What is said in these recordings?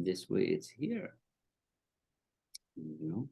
This way it's here. You know.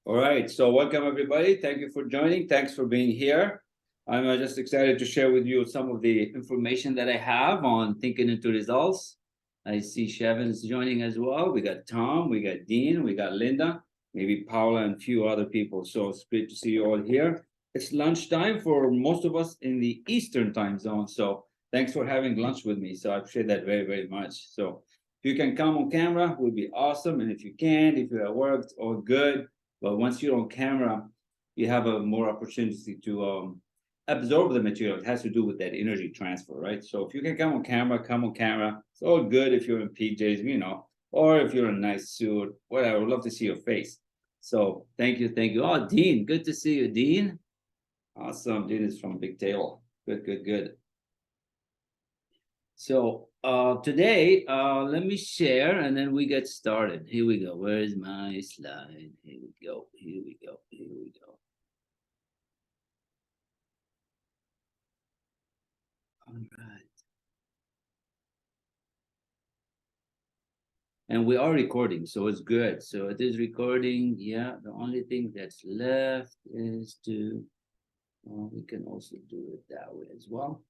All right, so welcome everybody. Thank you for joining. Thanks for being here. I'm just excited to share with you some of the information that I have on thinking into results. I see Shevin's joining as well. We got Tom, we got Dean, we got Linda, maybe Paula and a few other people. So it's great to see you all here. It's lunchtime for most of us in the Eastern time zone. So thanks for having lunch with me. So I appreciate that very, very much. So if you can come on camera, would be awesome. And if you can't, if you're at work, it's all good. But once you're on camera, you have a more opportunity to absorb the material. It has to do with that energy transfer, right? So if you can come on camera, come on camera. It's all good if you're in PJs, you know, or if you're in a nice suit, whatever. I would love to see your face. So thank you, thank you. Oh, Dean, good to see you, Dean. Awesome. Dean is from Big Table. Good, good, good. So today, let me share and then we get started. Here we go. Where is my slide? Here we go. Here we go. Here we go. All right. And we are recording, so it's good. So it is recording. Yeah, the only thing that's left is to, we can also do it that way as well.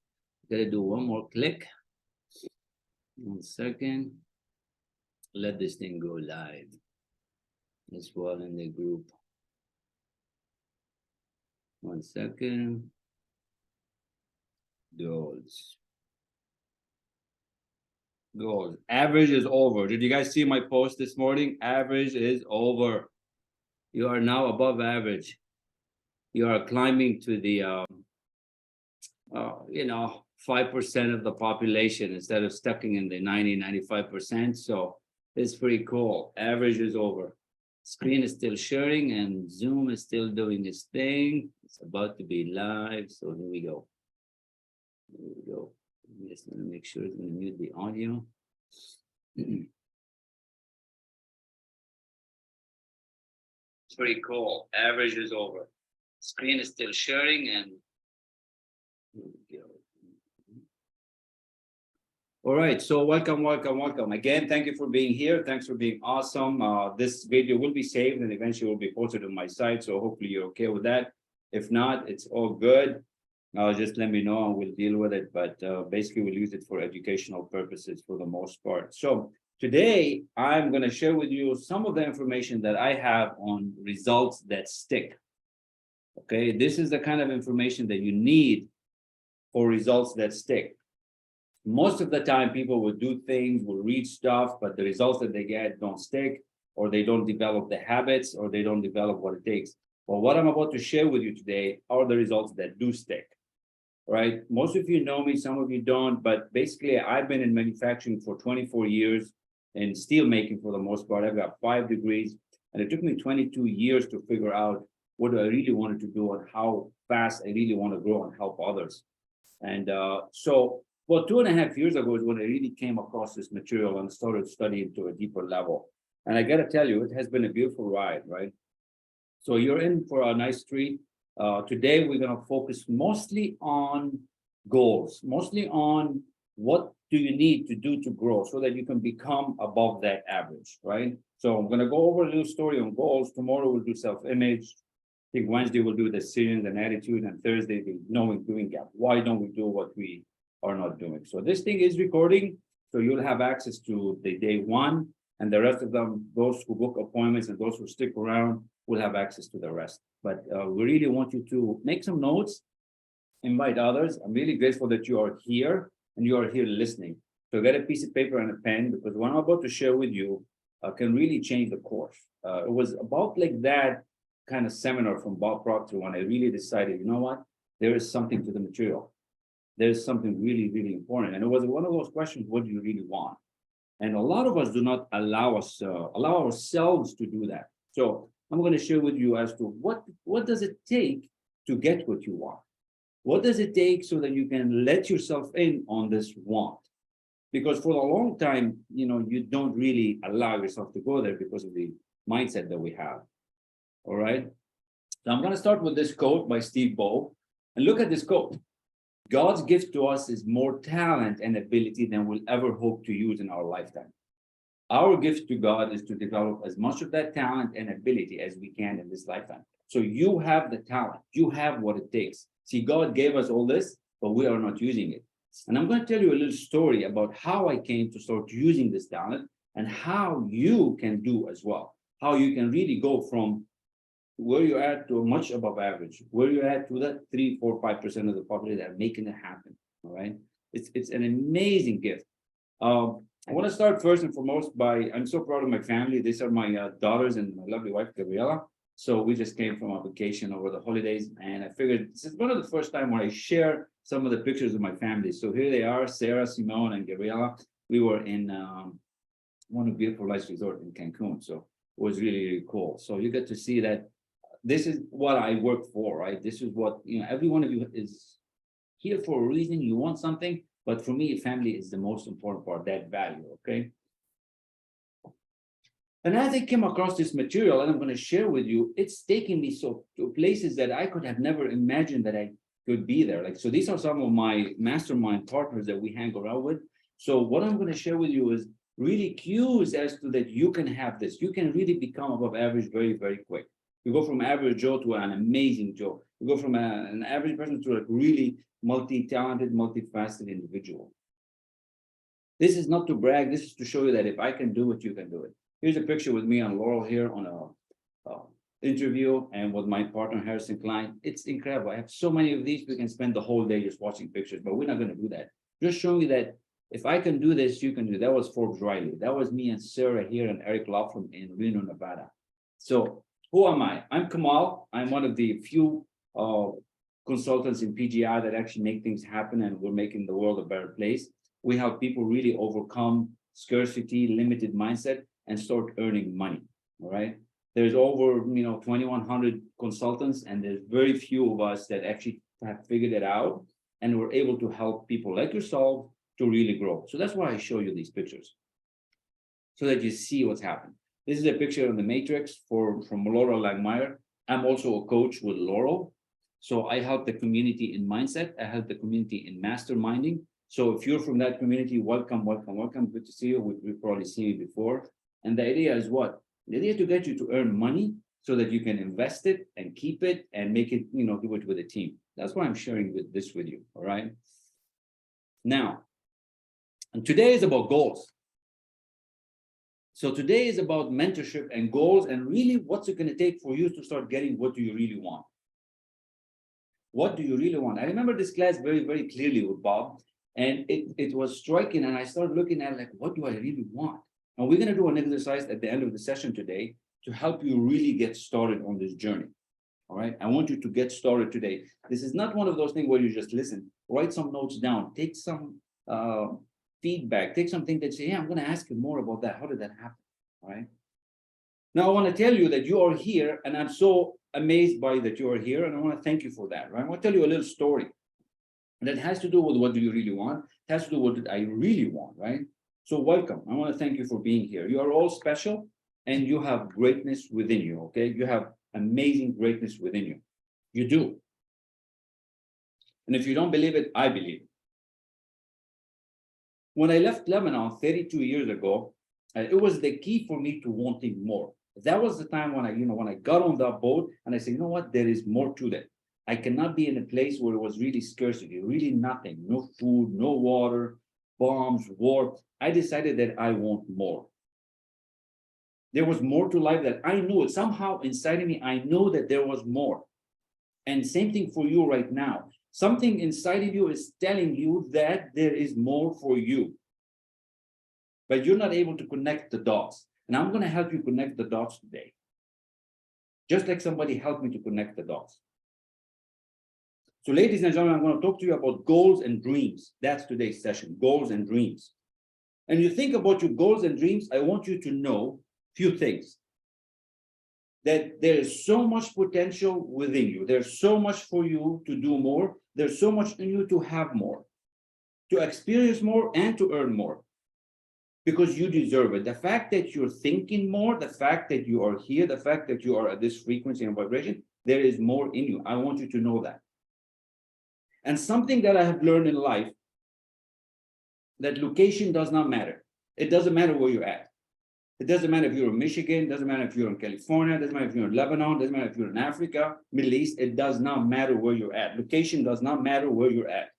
Gotta do one more click. 1 second. Let this thing go live as well in the group. 1 second. Goals. Average is over. Did you guys see my post this morning? Average is over. You are now above average. You are climbing to the, 5% of the population instead of stucking in the 95%. So it's pretty cool. Average is over. Screen is still sharing and Zoom is still doing its thing. It's about to be live. So here we go. Here we go. Just want to make sure it's going to mute the audio. It's pretty cool. Average is over. Screen is still sharing and here we go. All right, so welcome, welcome, welcome. Again, thank you for being here. Thanks for being awesome. This video will be saved and eventually will be posted on my site. So hopefully you're okay with that. If not, it's all good. Just let me know and we'll deal with it. But basically, we'll use it for educational purposes for the most part. So today, I'm going to share with you some of the information that I have on results that stick. Okay, this is the kind of information that you need for results that stick. Most of the time, people will do things, will read stuff, but the results that they get don't stick, or they don't develop the habits, or they don't develop what it takes. Well, what I'm about to share with you today are the results that do stick. Right? Most of you know me, some of you don't, but basically I've been in manufacturing for 24 years and steel making for the most part. I've got 5 degrees and it took me 22 years to figure out what I really wanted to do and how fast I really want to grow and help others. And so, well, 2.5 years ago is when I really came across this material and started studying to a deeper level. And I got to tell you, it has been a beautiful ride, right? So you're in for a nice treat. Today, we're going to focus mostly on goals, mostly on what do you need to do to grow so that you can become above that average, right? So I'm going to go over a little story on goals. Tomorrow, we'll do self-image. I think Wednesday, we'll do decisions and attitude. And Thursday, the knowing, doing gap. Why don't we do what we are not doing? So this thing is recording. So you'll have access to the day 1. And the rest of them, those who book appointments and those who stick around, will have access to the rest. But we really want you to make some notes, invite others. I'm really grateful that you are here and you are here listening. So get a piece of paper and a pen because what I'm about to share with you can really change the course. It was about like that kind of seminar from Bob Proctor when I really decided, you know what, there is something to the material. There's something really, really important. And it was one of those questions, what do you really want? And a lot of us do not allow ourselves to do that. So I'm going to share with you as to what does it take to get what you want. What does it take so that you can let yourself in on this want? Because for a long time, you don't really allow yourself to go there because of the mindset that we have. All right. So I'm going to start with this quote by Steve Bow. And look at this quote. God's gift to us is more talent and ability than we'll ever hope to use in our lifetime. Our gift to God is to develop as much of that talent and ability as we can in this lifetime. So you have the talent, you have what it takes. See, God gave us all this, but we are not using it. And I'm going to tell you a little story about how I came to start using this talent and how you can do as well. How you can really go from where you're at to much above average, where you're at to that 3, 4, 5% of the population that are making it happen. All right. It's an amazing gift. I want to start first and foremost by, I'm so proud of my family. These are my daughters and my lovely wife, Gabriela. So we just came from a vacation over the holidays, and I figured this is one of the first time when I share some of the pictures of my family. So here they are, Sarah, Simone, and Gabriela. We were in one of the beautiful lights resort in Cancun. So it was really, really cool. So you get to see that this is what I work for, right? This is what, every one of you is here for a reason. You want something. But for me, family is the most important part, that value, okay? And as I came across this material, and I'm going to share with you, it's taken me to places that I could have never imagined that I could be there. Like, so these are some of my mastermind partners that we hang around with. So what I'm going to share with you is really cues as to that you can have this. You can really become above average very, very quick. You go from average Joe to an amazing Joe. You go from an average person to a really multi-talented, multifaceted individual. This is not to brag. This is to show you that if I can do it, you can do it. Here's a picture with me and Laurel here on a interview, and with my partner Harrison Klein. It's incredible. I have so many of these. We can spend the whole day just watching pictures, but we're not going to do that. Just showing you that if I can do this, you can do it. That was Forbes Riley. That was me and Sarah here and Eric Laughlin in Reno, Nevada. So who am I? I'm Kamal. I'm one of the few consultants in PGI that actually make things happen, and we're making the world a better place. We help people really overcome scarcity, limited mindset, and start earning money. All right. There's over 2,100 consultants, and there's very few of us that actually have figured it out, and we're able to help people like yourself to really grow. So that's why I show you these pictures, so that you see what's happened. This is a picture of the matrix from Laurel Langmeyer. I'm also a coach with Laurel. So I help the community in mindset. I help the community in masterminding. So if you're from that community, welcome, welcome, welcome. Good to see you. We've probably seen you before. And the idea is what? The idea is to get you to earn money so that you can invest it and keep it and make it, do it with a team. That's why I'm sharing this with you. All right. Now, and today is about goals. So today is about mentorship and goals, and really what's it going to take for you to start getting what do you really want? What do you really want? I remember this class very, very clearly with Bob, and it was striking, and I started looking at like, what do I really want? And we're going to do an exercise at the end of the session today to help you really get started on this journey. All right. I want you to get started today. This is not one of those things where you just listen, write some notes down, take some feedback, take something that say, yeah, I'm going to ask you more about that. How did that happen? All right. Now, I want to tell you that you are here, and I'm so amazed by that you are here, and I want to thank you for that. Right? I want to tell you a little story that has to do with what do you really want. It has to do with what I really want, right? So welcome. I want to thank you for being here. You are all special, and you have greatness within you, okay? You have amazing greatness within you. You do. And if you don't believe it, I believe it. When I left Lebanon 32 years ago, it was the key for me to wanting more. That was the time when I got on that boat and I said, you know what, there is more to that. I cannot be in a place where it was really scarcity, really nothing, no food, no water, bombs, war. I decided that I want more. There was more to life that I knew it. Somehow inside of me, I know that there was more. And same thing for you right now. Something inside of you is telling you that there is more for you. But you're not able to connect the dots. And I'm going to help you connect the dots today. Just like somebody helped me to connect the dots. So ladies and gentlemen, I'm going to talk to you about goals and dreams. That's today's session, goals and dreams. And you think about your goals and dreams, I want you to know a few things. That there is so much potential within you. There's so much for you to do more There's so much in you to have more, to experience more, and to earn more, because you deserve it. The fact that you're thinking more, the fact that you are here, the fact that you are at this frequency and vibration, there is more in you. I want you to know that. And something that I have learned in life, that location does not matter. It doesn't matter where you're at. It doesn't matter if you're in Michigan, it doesn't matter if you're in California, it doesn't matter if you're in Lebanon, it doesn't matter if you're in Africa, Middle East, it does not matter where you're at. Location does not matter where you're at.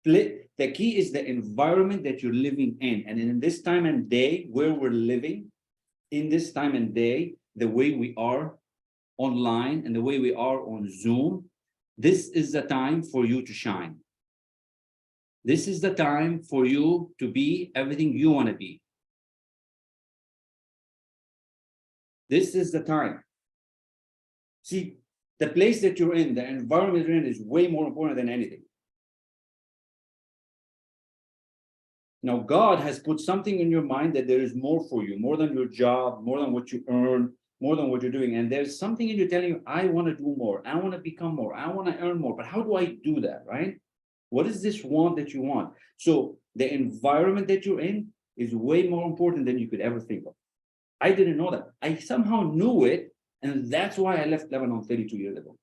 The key is the environment that you're living in. And in this time and day where we're living, in this time and day, the way we are online and the way we are on Zoom, this is the time for you to shine. This is the time for you to be everything you want to be. This is the time. See, the place that you're in, the environment you're in is way more important than anything. Now, God has put something in your mind that there is more for you, more than your job, more than what you earn, more than what you're doing. And there's something in you telling you, I want to do more. I want to become more. I want to earn more. But how do I do that, right? What is this want that you want? So the environment that you're in is way more important than you could ever think of. I didn't know that. I somehow knew it. And that's why I left Lebanon 32 years ago.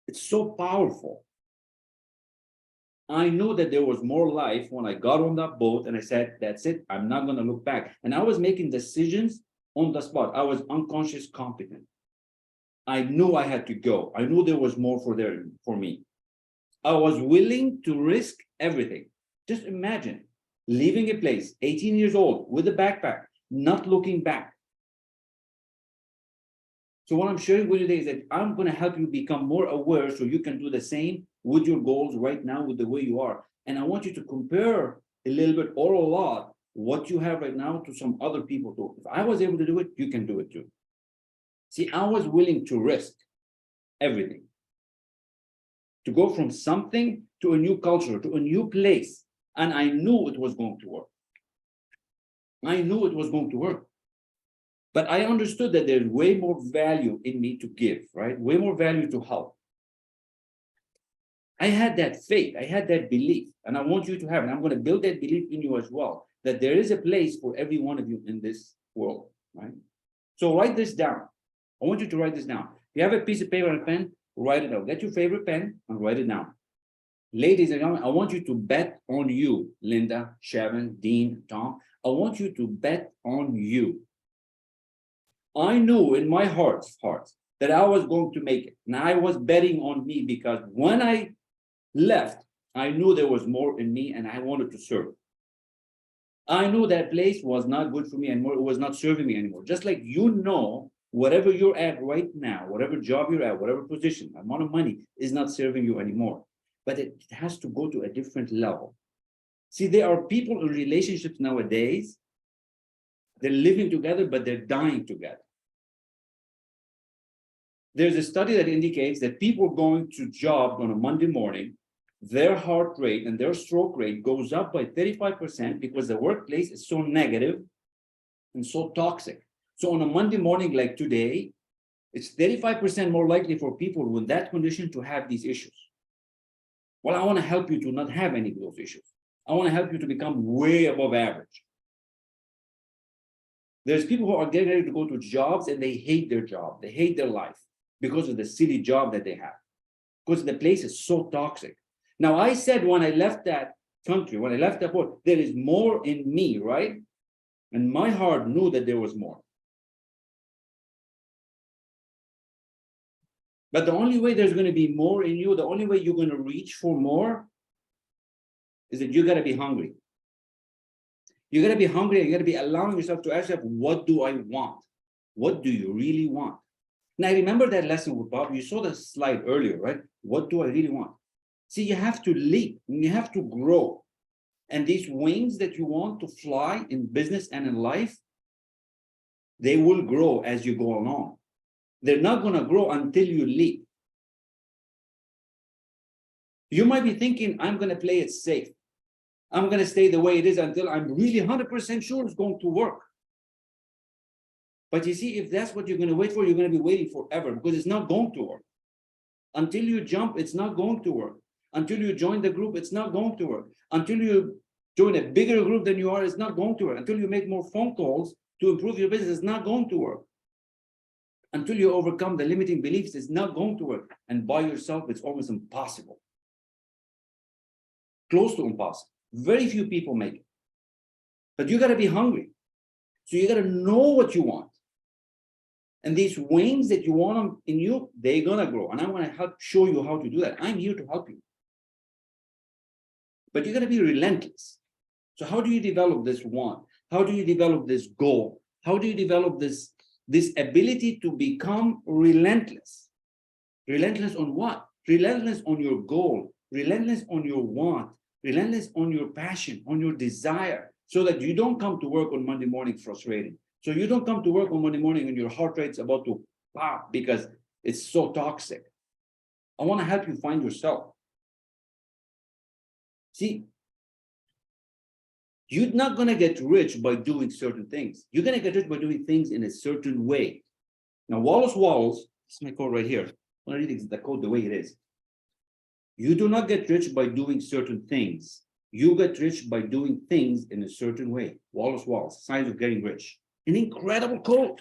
It's so powerful. I knew that there was more life when I got on that boat and I said, that's it. I'm not going to look back. And I was making decisions on the spot. I was unconscious competent. I knew I had to go. I knew there was more for me. I was willing to risk everything. Just imagine leaving a place, 18 years old, with a backpack, not looking back. So what I'm sharing with you today is that I'm going to help you become more aware so you can do the same with your goals right now, with the way you are. And I want you to compare a little bit or a lot what you have right now to some other people too. If I was able to do it, you can do it too. See, I was willing to risk everything, to go from something to a new culture, to a new place. And I knew it was going to work. I knew it was going to work. But I understood that there's way more value in me to give, right? Way more value to help. I had that faith, I had that belief, and I want you to have it. I'm going to build that belief in you as well, that there is a place for every one of you in this world, right? So write this down. I want you to write this down. If you have a piece of paper and a pen, write it out. Get your favorite pen and write it down. Ladies and gentlemen, I want you to bet on you, Linda, Sharon, Dean, Tom. I want you to bet on you. I knew in my heart that I was going to make it. And I was betting on me because when I left, I knew there was more in me and I wanted to serve. I knew that place was not good for me anymore. It was not serving me anymore. Just like you know, whatever you're at right now, whatever job you're at, whatever position, amount of money is not serving you anymore. But it has to go to a different level. See, there are people in relationships nowadays, they're living together, but they're dying together. There's a study that indicates that people going to job on a Monday morning, their heart rate and their stroke rate goes up by 35% because the workplace is so negative and so toxic. So on a Monday morning like today, it's 35% more likely for people in that condition to have these issues. Well, I want to help you to not have any of those issues. I want to help you to become way above average. There's people who are getting ready to go to jobs and they hate their job. They hate their life because of the silly job that they have, because the place is so toxic. Now, I said when I left that country, when I left that port, there is more in me, right? And my heart knew that there was more. But the only way there's going to be more in you, the only way you're going to reach for more is that you got to be hungry. You got to be hungry and you got to be allowing yourself to ask yourself, what do I want? What do you really want? Now, I remember that lesson with Bob. You saw the slide earlier, right? What do I really want? See, you have to leap, you have to grow. And these wings that you want to fly in business and in life, they will grow as you go along. They're not going to grow until you leap. You might be thinking, I'm going to play it safe. I'm going to stay the way it is until I'm really 100% sure it's going to work. But you see, if that's what you're going to wait for, you're going to be waiting forever because it's not going to work. Until you jump, it's not going to work. Until you join the group, it's not going to work. Until you join a bigger group than you are, it's not going to work. Until you make more phone calls to improve your business, it's not going to work. Until you overcome the limiting beliefs, it's not going to work. And by yourself, it's almost impossible. Close to impossible. Very few people make it. But you got to be hungry. So you got to know what you want. And these wings that you want them in you, they're going to grow. And I want to help show you how to do that. I'm here to help you. But you got to be relentless. So how do you develop this want? How do you develop this goal? How do you develop this ability to become relentless? Relentless on what? Relentless on your goal. Relentless on your want. Relentless on your passion, on your desire, so that you don't come to work on Monday morning frustrated. So you don't come to work on Monday morning and your heart rate's about to pop because it's so toxic. I want to help you find yourself. See, you're not going to get rich by doing certain things. You're going to get rich by doing things in a certain way. Now, Wallace, this is my code right here. I'm going to read the code the way it is. You do not get rich by doing certain things. You get rich by doing things in a certain way. Wallace, Signs of Getting Rich. An incredible code.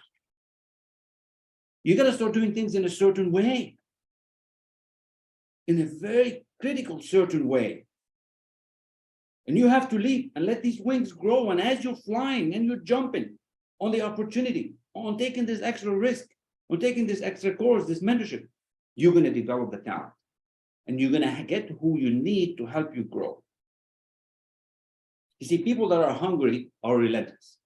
You got to start doing things in a certain way. In a very critical, certain way. And you have to leap and let these wings grow. And as you're flying and you're jumping on the opportunity, on taking this extra risk, on taking this extra course, this mentorship, you're going to develop the talent. And you're going to get who you need to help you grow. You see, people that are hungry are relentless.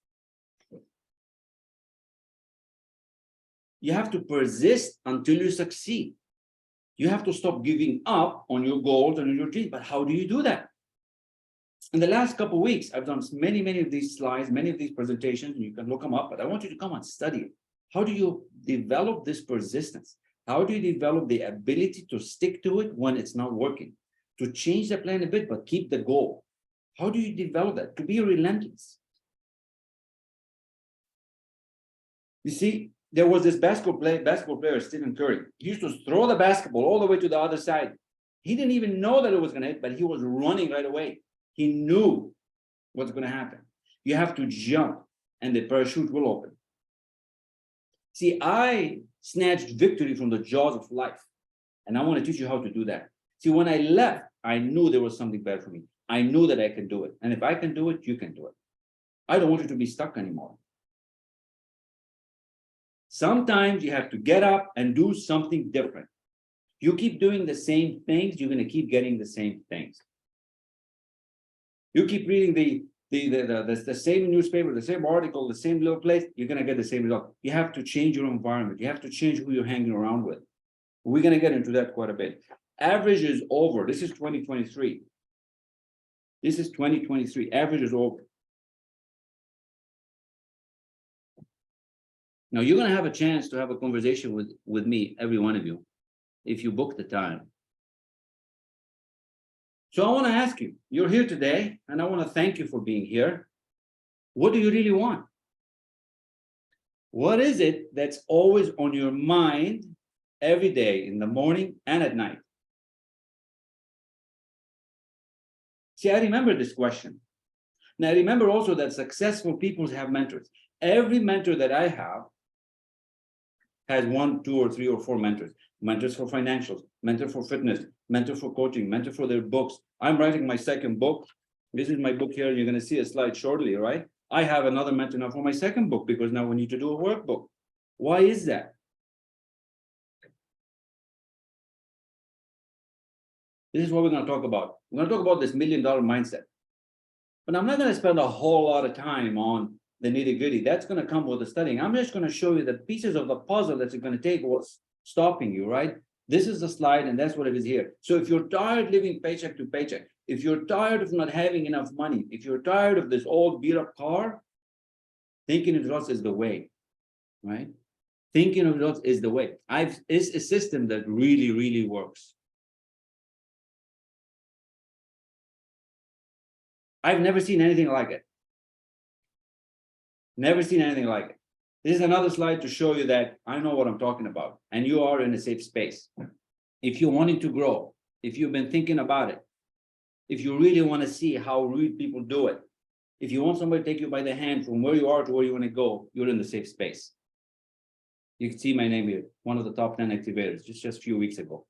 You have to persist until you succeed. You have to stop giving up on your goals and on your dreams. But how do you do that? In the last couple of weeks, I've done many of these slides, many of these presentations, and you can look them up, but I want you to come and study it. How do you develop this persistence? How do you develop the ability to stick to it when it's not working? To change the plan a bit, but keep the goal. How do you develop that? To be relentless. You see, there was this basketball player, Stephen Curry. He used to throw the basketball all the way to the other side. He didn't even know that it was going to hit, but he was running right away. He knew what's going to happen. You have to jump, and the parachute will open. See, I snatched victory from the jaws of life, and I want to teach you how to do that. See, when I left, I knew there was something better for me. I knew that I can do it. And if I can do it, you can do it. I don't want you to be stuck anymore. Sometimes you have to get up and do something different. You keep doing the same things, you're going to keep getting the same things. You keep reading the same newspaper, the same article, the same little place, you're going to get the same result. You have to change your environment. You have to change who you're hanging around with. We're going to get into that quite a bit. Average is over. This is 2023. This is 2023. Average is over. Now, you're going to have a chance to have a conversation with me, every one of you, if you book the time. So I want to ask you, you're here today, and I want to thank you for being here. What do you really want? What is it that's always on your mind every day, in the morning and at night? See, I remember this question. Now, I remember also that successful people have mentors. Every mentor that I have has 1, 2, or 3, or 4 mentors. Mentors for financials, mentor for fitness, mentor for coaching, mentor for their books. I'm writing my second book. This is my book here. You're going to see a slide shortly, right? I have another mentor now for my second book because now we need to do a workbook. Why is that? This is what we're going to talk about. We're going to talk about this $1 million mindset. But I'm not going to spend a whole lot of time on the nitty-gritty. That's going to come with the studying. I'm just going to show you the pieces of the puzzle that's going to take what's stopping you, right? This is the slide, and that's what it is here. So if you're tired living paycheck to paycheck, if you're tired of not having enough money, if you're tired of this old beat-up car, thinking of results is the way, right? Thinking of results is the way. It's a system that really, really works. I've never seen anything like it. Never seen anything like it. This is another slide to show you that I know what I'm talking about, and you are in a safe space. If you're wanting to grow, if you've been thinking about it, if you really want to see how real people do it, if you want somebody to take you by the hand from where you are to where you want to go, you're in the safe space. You can see my name here, one of the top 10 activators, just a few weeks ago.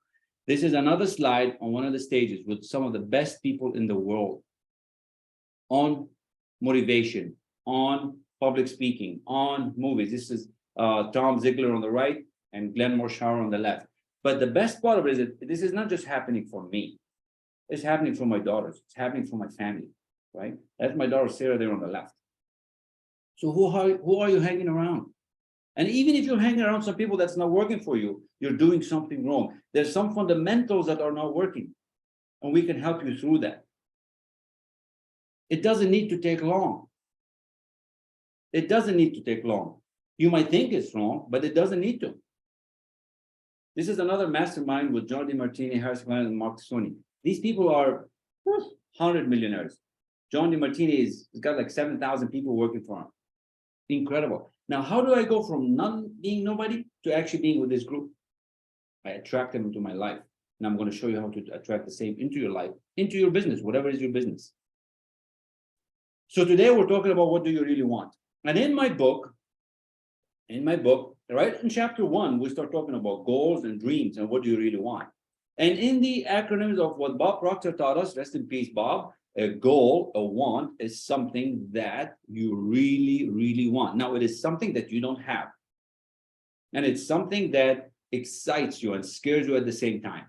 This is another slide on one of the stages with some of the best people in the world on motivation, on public speaking, on movies. This is Tom Ziegler on the right and Glenn Morshower on the left. But the best part of it is that this is not just happening for me. It's happening for my daughters. It's happening for my family, right? That's my daughter, Sarah, there on the left. So who are you hanging around? And even if you're hanging around some people that's not working for you, you're doing something wrong. There's some fundamentals that are not working, and we can help you through that. It doesn't need to take long. It doesn't need to take long. You might think it's long, but it doesn't need to. This is another mastermind with John DeMartini, Harris Klein, and Mark Sony. These people are 100 millionaires. John DeMartini has got like 7,000 people working for him. Incredible. Now, how do I go from being nobody to actually being with this group? I attract them into my life. And I'm going to show you how to attract the same into your life, into your business, whatever is your business. So today we're talking about what do you really want? And in my book, right in chapter 1, we start talking about goals and dreams and what do you really want. And in the acronyms of what Bob Proctor taught us, rest in peace, Bob, a goal, a want is something that you really, really want. Now, it is something that you don't have. And it's something that excites you and scares you at the same time.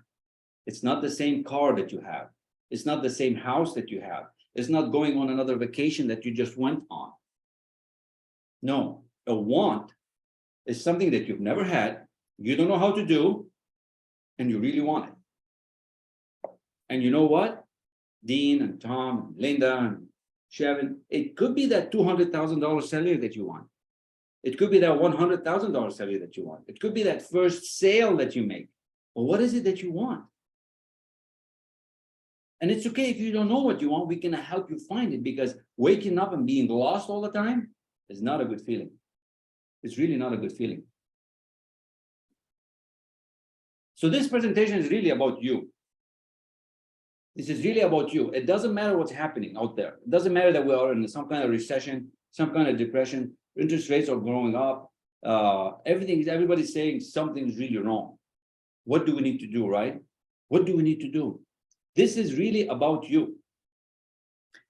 It's not the same car that you have. It's not the same house that you have. It's not going on another vacation that you just went on. No, a want is something that you've never had, you don't know how to do, and you really want it. And you know what? Dean and Tom and Linda and Shavin, it could be that $200,000 salary that you want. It could be that $100,000 salary that you want. It could be that first sale that you make. But what is it that you want? And it's okay if you don't know what you want, we can help you find it, because waking up and being lost all the time is not a good feeling. It's really not a good feeling. So this presentation is really about you. This is really about you. It doesn't matter what's happening out there. It doesn't matter that we are in some kind of recession, some kind of depression, interest rates are growing up. Everybody's saying something's really wrong. What do we need to do, right? What do we need to do? This is really about you.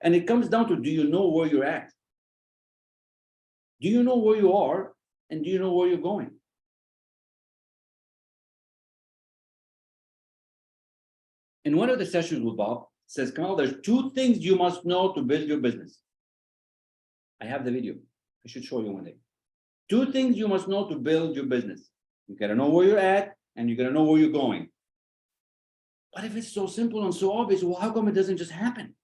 And it comes down to, do you know where you're at? Do you know where you are? And do you know where you're going? In one of the sessions with Bob, says, Kamal, there's 2 things you must know to build your business. I have the video. I should show you one day. 2 things you must know to build your business. You got to know where you're at, and you got to know where you're going. But if it's so simple and so obvious, well, how come it doesn't just happen?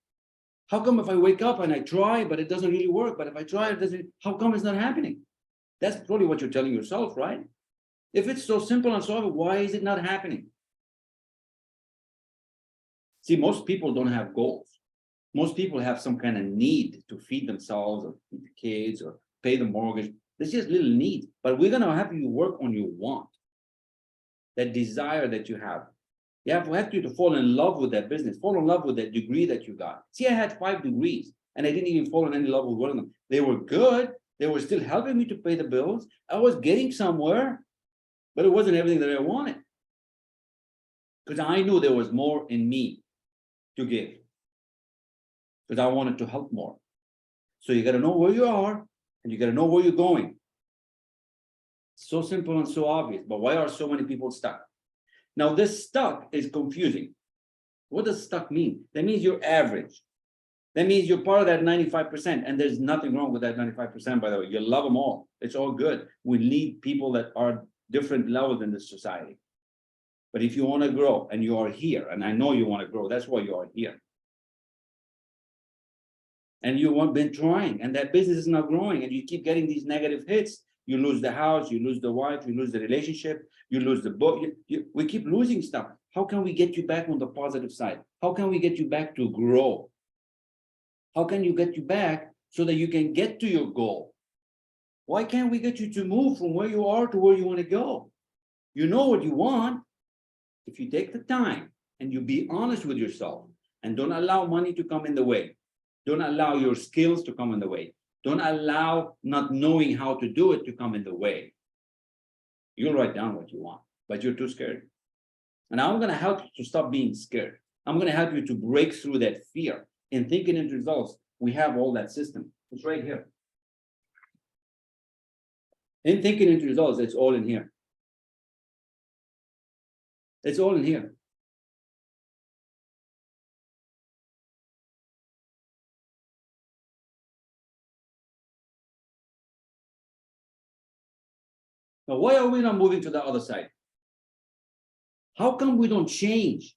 How come if I wake up and I try, but it doesn't really work? But if I try, it doesn't, how come it's not happening? That's probably what you're telling yourself, right? If it's so simple and so obvious, why is it not happening? See, most people don't have goals. Most people have some kind of need to feed themselves or feed the kids or pay the mortgage. There's just little need, but we're going to have you work on your want, that desire that you have. You have to fall in love with that business, fall in love with that degree that you got. See, I had 5 degrees and I didn't even fall in any love with one of them. They were good. They were still helping me to pay the bills. I was getting somewhere, but it wasn't everything that I wanted, because I knew there was more in me to give, because I wanted to help more. So you got to know where you are and you got to know where you're going. So simple and so obvious, but why are so many people stuck? Now, this stuck is confusing. What does stuck mean? That means you're average. That means you're part of that 95%, and there's nothing wrong with that 95%, by the way. You love them all. It's all good. We need people that are different levels in this society. But if you want to grow, and you are here, and I know you want to grow, that's why you are here. And you have been trying, and that business is not growing, and you keep getting these negative hits. You lose the house, you lose the wife, you lose the relationship, you lose the book. We keep losing stuff. How can we get you back on the positive side? How can we get you back to grow? How can you get you back so that you can get to your goal? Why can't we get you to move from where you are to where you want to go? You know what you want. if you take the time and you be honest with yourself and don't allow money to come in the way, don't allow your skills to come in the way, don't allow not knowing how to do it to come in the way, you'll write down what you want, but you're too scared. And I'm going to help you to stop being scared. I'm going to help you to break through that fear. In thinking into results, we have all that system. It's right here. In thinking into results, it's all in here. It's all in here. Now, why are we not moving to the other side? How come we don't change?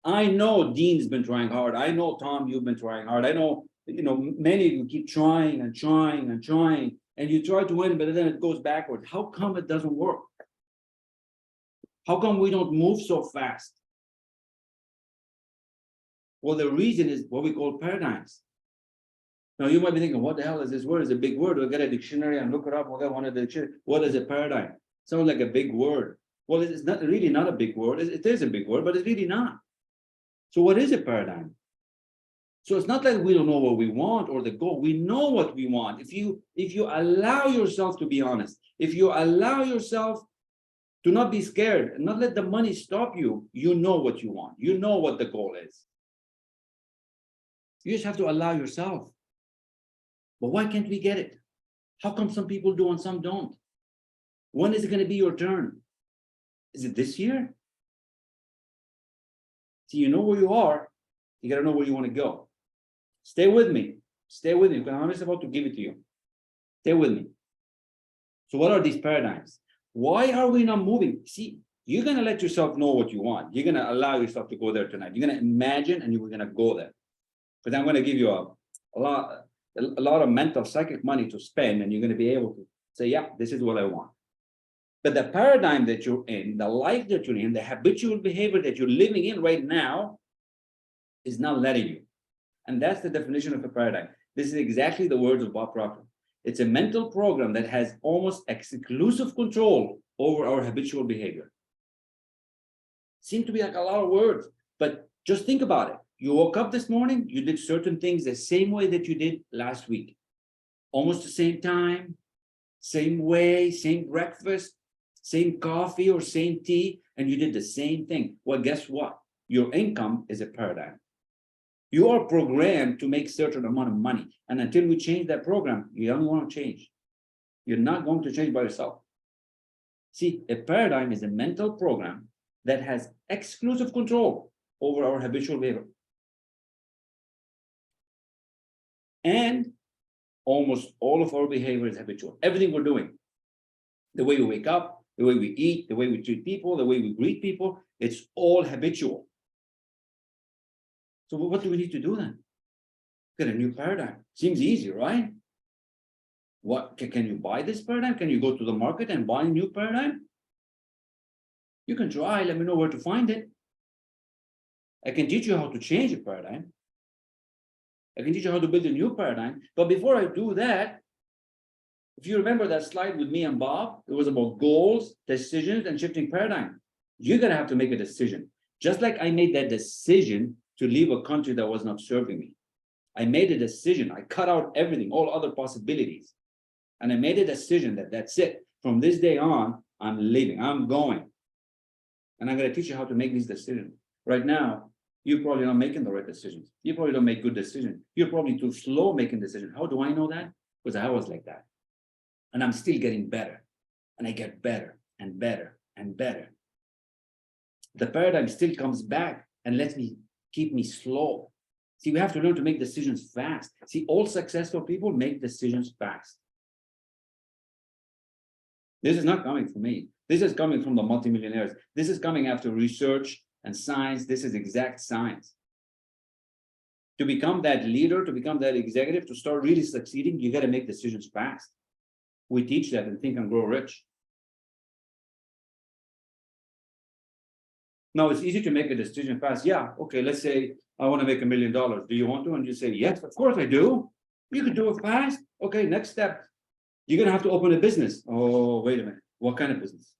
I know Dean's been trying hard. I know, Tom, you've been trying hard. I know, many of you keep trying and trying and trying, and you try to win, but then it goes backwards. How come it doesn't work? How come we don't move so fast? Well, the reason is what we call paradigms. Now, you might be thinking, what the hell is this word? It's a big word. We'll get a dictionary and look it up. We'll get one of the dictionary. What is a paradigm? Sounds like a big word. Well, it's not really not a big word. It is a big word, but it's really not. So what is a paradigm? So it's not like we don't know what we want or the goal. We know what we want. If you allow yourself to be honest, if you allow yourself to not be scared and not let the money stop you, you know what you want. You know what the goal is. You just have to allow yourself. But why can't we get it? How come some people do and some don't? When is it going to be your turn? Is it this year? See, you know where you are. You got to know where you want to go. Stay with me. Stay with me. I'm just about to give it to you. Stay with me. So what are these paradigms? Why are we not moving? See, you're going to let yourself know what you want. You're going to allow yourself to go there tonight. You're going to imagine and you're going to go there. Because I'm going to give you a lot of mental, psychic money to spend, and you're going to be able to say, yeah, this is what I want. But the paradigm that you're in, the life that you're in, the habitual behavior that you're living in right now is not letting you. And that's the definition of a paradigm. This is exactly the words of Bob Proctor. It's a mental program that has almost exclusive control over our habitual behavior. Seem to be like a lot of words, but just think about it. You woke up this morning, you did certain things the same way that you did last week. Almost the same time, same way, same breakfast, same coffee or same tea, and you did the same thing. Well, guess what? Your income is a paradigm. You are programmed to make certain amount of money. And until we change that program, you don't want to change. You're not going to change by yourself. See, a paradigm is a mental program that has exclusive control over our habitual behavior. And almost all of our behavior is habitual. Everything we're doing, the way we wake up, the way we eat, the way we treat people, the way we greet people, it's all habitual. So what do we need to do then? Get a new paradigm. Seems easy, right? What can you buy this paradigm? Can you go to the market and buy a new paradigm? You can try. Let me know where to find it. I can teach you how to change a paradigm. I can teach you how to build a new paradigm. But before I do that, if you remember that slide with me and Bob, it was about goals, decisions, and shifting paradigm. You're going to have to make a decision. Just like I made that decision to leave a country that was not serving me. I made a decision. I cut out everything, all other possibilities. And I made a decision that that's it. From this day on, I'm leaving. I'm going. And I'm going to teach you how to make these decisions. Right now, you're probably not making the right decisions. You probably don't make good decisions. You're probably too slow making decisions. How do I know that? Because I was like that. And I'm still getting better. And I get better and better and better. The paradigm still comes back and lets me keep me slow. See, we have to learn to make decisions fast. See, all successful people make decisions fast. This is not coming from me. This is coming from the multimillionaires. This is coming after research and science. This is exact science. To become that leader, to become that executive, to start really succeeding, you got to make decisions fast. We teach that in Think and Grow Rich. Now, it's easy to make a decision fast. Yeah, okay, let's say I want to make $1 million. Do you want to? And you say, yes, of course I do. You can do it fast. Okay, next step. You're going to have to open a business. Oh, wait a minute. What kind of business?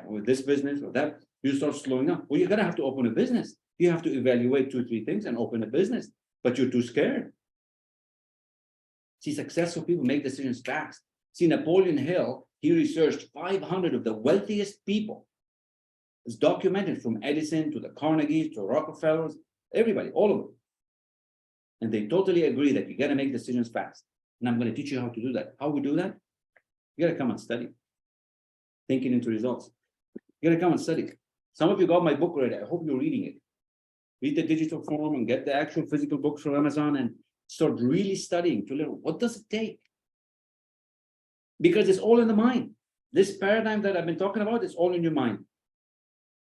With this business or that? You start slowing down. Well, you're going to have to open a business. You have to evaluate 2, 3 things and open a business, but you're too scared. See, successful people make decisions fast. See, Napoleon Hill, he researched 500 of the wealthiest people. It's documented from Edison to the Carnegies to Rockefellers, everybody, all of them. And they totally agree that you got to make decisions fast. And I'm going to teach you how to do that. How we do that? You got to come and study. Thinking into results. You got to come and study. Some of you got my book already. I hope you're reading it. Read the digital form and get the actual physical books from Amazon and start really studying to learn what does it take. Because it's all in the mind. This paradigm that I've been talking about is all in your mind.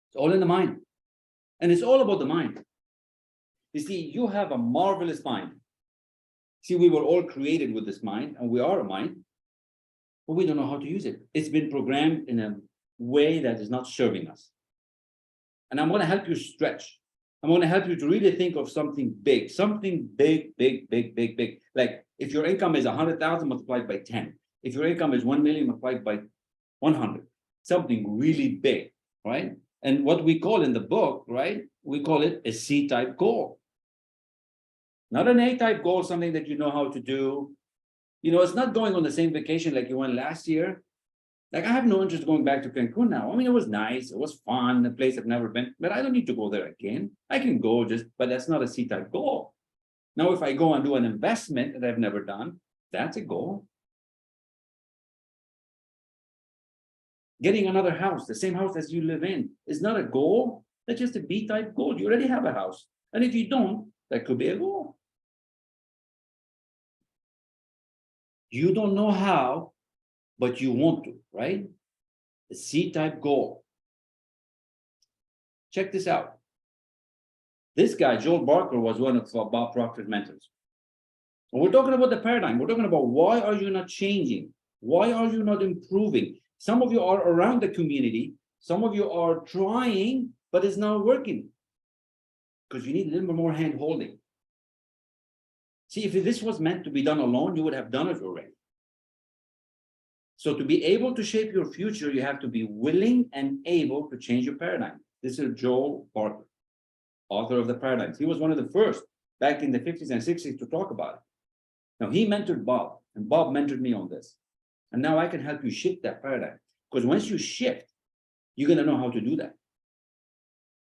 It's all in the mind. And it's all about the mind. You see, you have a marvelous mind. See, we were all created with this mind, and we are a mind, but we don't know how to use it. It's been programmed in a way that is not serving us. And I'm going to help you stretch. I'm going to help you to really think of something big, big. Like if your income is 100,000 multiplied by 10, if your income is 1 million multiplied by 100, something really big, right? And what we call in the book, right? We call it a C-type goal. Not an A-type goal, something that you know how to do. You know, it's not going on the same vacation like you went last year. Like, I have no interest in going back to Cancun now. I mean, it was nice. It was fun. A place I've never been, but I don't need to go there again. I can go but that's not a C-type goal. Now, if I go and do an investment that I've never done, that's a goal. Getting another house, the same house as you live in, is not a goal. That's just a B-type goal. You already have a house. And if you don't, that could be a goal. You don't know how, but you want to, right? The C-type goal. Check this out. This guy, Joel Barker, was one of Bob Proctor's mentors. And we're talking about the paradigm. We're talking about why are you not changing? Why are you not improving? Some of you are around the community. Some of you are trying, but it's not working. Because you need a little bit more hand holding. See, if this was meant to be done alone, you would have done it already. So to be able to shape your future, you have to be willing and able to change your paradigm. This is Joel Barker, author of the Paradigms. He was one of the first back in the 50s and 60s to talk about it. Now, he mentored Bob, and Bob mentored me on this. And now I can help you shift that paradigm. Because once you shift, you're going to know how to do that.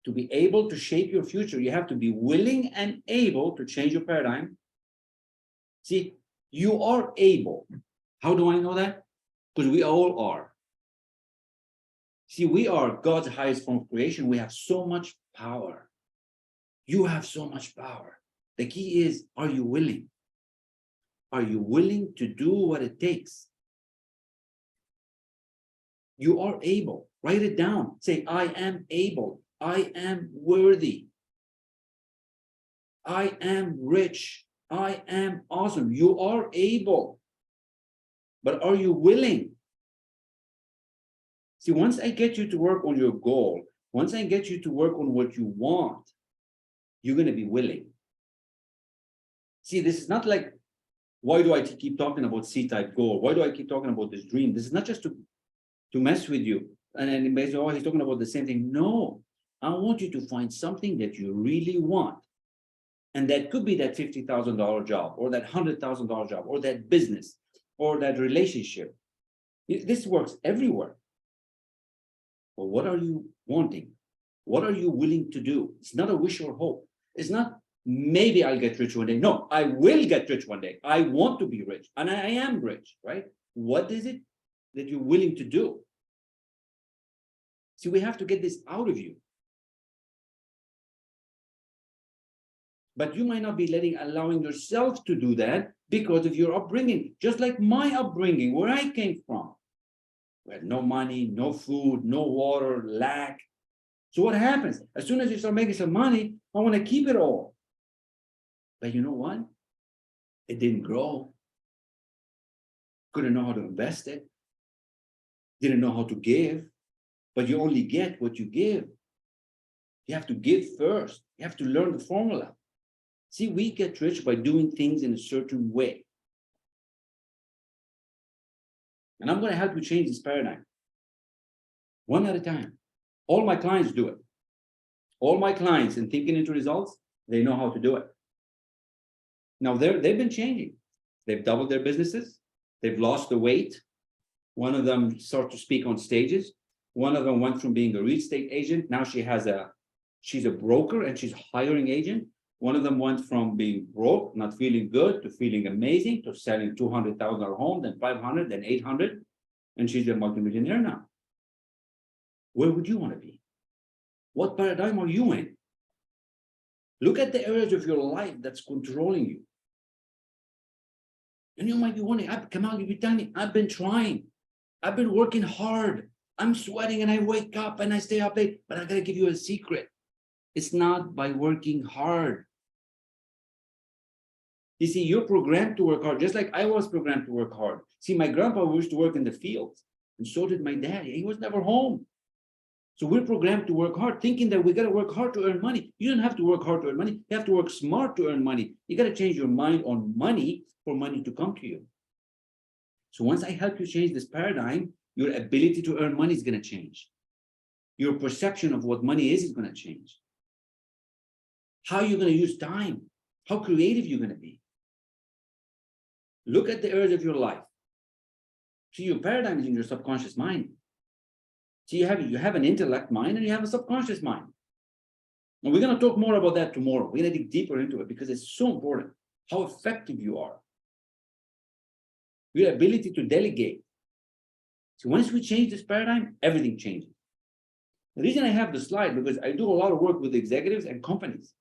To be able to shape your future, you have to be willing and able to change your paradigm. See, you are able. How do I know that? Because we all are. See, we are God's highest form of creation. We have so much power. You have so much power. The key is, are you willing? Are you willing to do what it takes? You are able. Write it down. Say, I am able. I am worthy. I am rich. I am awesome. You are able. But are you willing? See, once I get you to work on your goal, once I get you to work on what you want, you're going to be willing. See, this is not like, why do I keep talking about C-type goal? Why do I keep talking about this dream? This is not just to mess with you. And then basically, oh, he's talking about the same thing. No, I want you to find something that you really want. And that could be that $50,000 job, or that $100,000 job, or that business, or that relationship. This works everywhere. But what are you wanting? What are you willing to do? It's not a wish or hope. It's not, maybe I'll get rich one day. No, I will get rich one day. I want to be rich, and I am rich, right? What is it that you're willing to do? See, we have to get this out of you. But you might not be allowing yourself to do that because of your upbringing. Just like my upbringing, where I came from. We had no money, no food, no water, lack. So what happens? As soon as you start making some money, I want to keep it all. But you know what? It didn't grow. Couldn't know how to invest it. Didn't know how to give. But you only get what you give. You have to give first. You have to learn the formula. See, we get rich by doing things in a certain way. And I'm going to help you change this paradigm. One at a time. All my clients do it. All my clients in thinking into results, they know how to do it. Now they've been changing. They've doubled their businesses. They've lost the weight. One of them started to speak on stages. One of them went from being a real estate agent. Now she's a broker and she's a hiring agent. One of them went from being broke, not feeling good, to feeling amazing, to selling $200,000 home, then 500, then 800. And she's a multimillionaire now. Where would you want to be? What paradigm are you in? Look at the areas of your life that's controlling you. And you might be wondering, Kamal, you'll be telling me, I've been trying. I've been working hard. I'm sweating and I wake up and I stay up late. But I got to give you a secret. It's not by working hard. You see, you're programmed to work hard, just like I was programmed to work hard. See, my grandpa used to work in the fields, and so did my dad. He was never home. So we're programmed to work hard, thinking that we got to work hard to earn money. You don't have to work hard to earn money. You have to work smart to earn money. You got to change your mind on money for money to come to you. So once I help you change this paradigm, your ability to earn money is going to change. Your perception of what money is going to change. How you're going to use time, how creative you're going to be. Look at the areas of your life. See, your paradigm is in your subconscious mind. So you have an intellect mind and you have a subconscious mind. And we're going to talk more about that tomorrow. We're going to dig deeper into it because it's so important how effective you are. Your ability to delegate. So once we change this paradigm, everything changes. The reason I have the slide, because I do a lot of work with executives and companies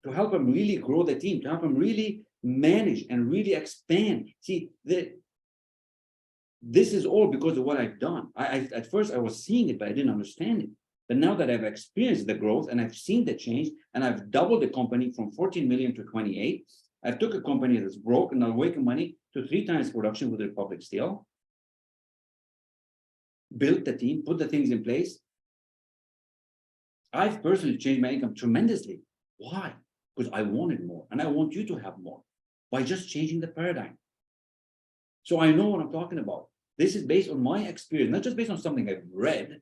to help them really grow the team, to help them really manage and really expand. See, this is all because of what I've done. At first I was seeing it, but I didn't understand it. But now that I've experienced the growth and I've seen the change, and I've doubled the company from 14 million to 28, I've took a company that's broke and I'm making money to 3 times production with Republic Steel, built the team, put the things in place. I've personally changed my income tremendously. Why? Because I wanted more, and I want you to have more by just changing the paradigm. So I know what I'm talking about. This is based on my experience, not just based on something I've read.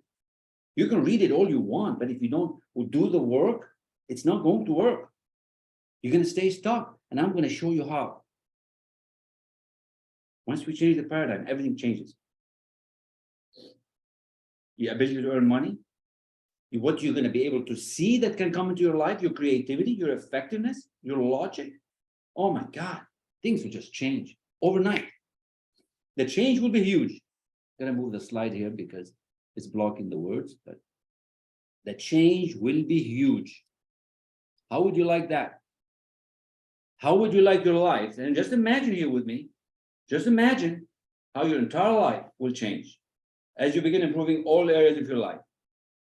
You can read it all you want, but if you don't do the work, it's not going to work. You're going to stay stuck, and I'm going to show you how. Once we change the paradigm, everything changes. Your ability to earn money, what you're going to be able to see that can come into your life, your creativity, your effectiveness, your logic. Oh my God, things will just change overnight. The change will be huge. I'm going to move the slide here because it's blocking the words, but the change will be huge. How would you like that? How would you like your life? And just imagine here with me, just imagine how your entire life will change as you begin improving all areas of your life.